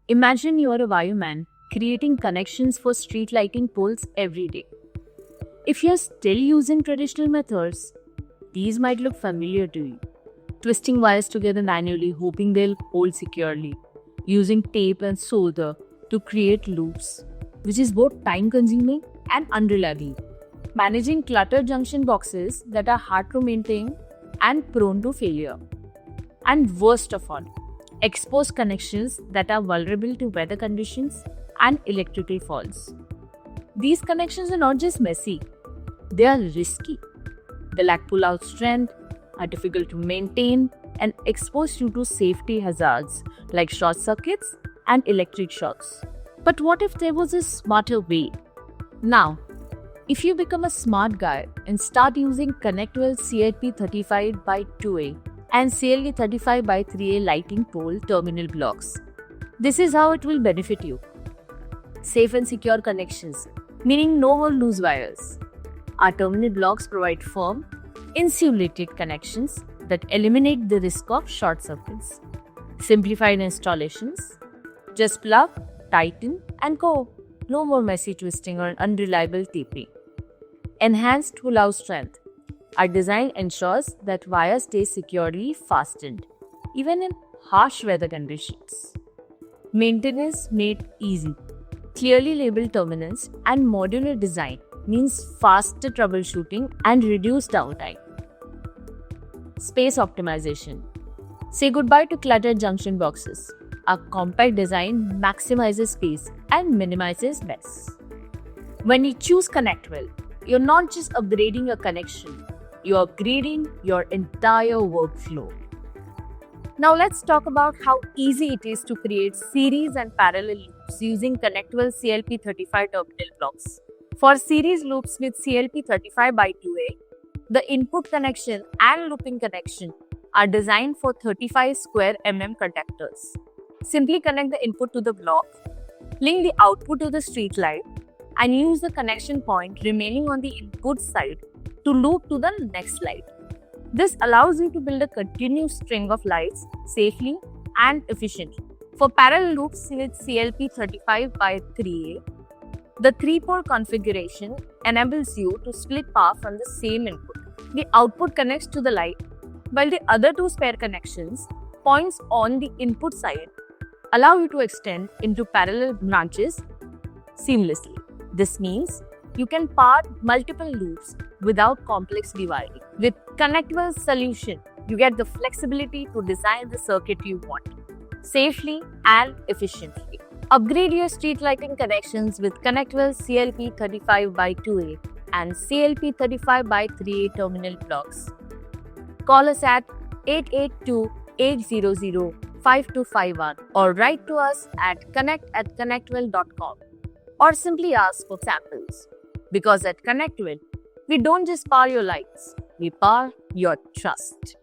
Imagine you are a wireman creating connections for street lighting poles every day. If you're still using traditional methods, these might look familiar to you. Twisting wires together manually, hoping they'll hold securely, using tape and solder to create loops, which is both time consuming and unreliable. Managing cluttered junction boxes that are hard to maintain and prone to failure. And worst of all, exposed connections that are vulnerable to weather conditions and electrical faults. These connections are not just messy, they are risky. They lack pull-out strength, are difficult to maintain, and expose you to safety hazards like short circuits and electric shocks. But what if there was a smarter way? Now, if you become a smart guy and start using ConnectWell CLP35 by 2A and CLE35 by 3A lighting pole terminal blocks, this is how it will benefit you. Safe and secure connections, meaning no more loose wires. Our terminal blocks provide firm, insulated connections that eliminate the risk of short circuits. Simplified installations. Just plug, tighten, and go. No more messy twisting or unreliable taping. Enhanced pull-out strength. Our design ensures that wires stay securely fastened, even in harsh weather conditions. Maintenance made easy. Clearly labeled terminals and modular design means faster troubleshooting and reduced downtime. Space optimization. Say goodbye to cluttered junction boxes. Our compact design maximizes space and minimizes mess. When you choose ConnectWell, you're not just upgrading your connection, you're upgrading your entire workflow. Now let's talk about how easy it is to create series and parallel loops using ConnectWell CLP35 terminal blocks. For series loops with CLP35 by 2A, the input connection and looping connection are designed for 35 square mm conductors. Simply connect the input to the block, link the output to the street light, and use the connection point remaining on the input side to loop to the next light. This allows you to build a continuous string of lights safely and efficiently. For parallel loops with CLP35 by 3A, the 3-port configuration enables you to split power from the same input. The output connects to the light, while the other two spare connections, points on the input side, allow you to extend into parallel branches seamlessly. This means you can power multiple loops without complex dewiring. With ConnectWell's solution, you get the flexibility to design the circuit you want, safely and efficiently. Upgrade your street lighting connections with ConnectWell CLP35 by 2A and CLP35 by 3A terminal blocks. Call us at 882-800-5251 or write to us at connect@connectwell.com or simply ask for samples. Because at ConnectWell, we don't just power your lights, we power your trust.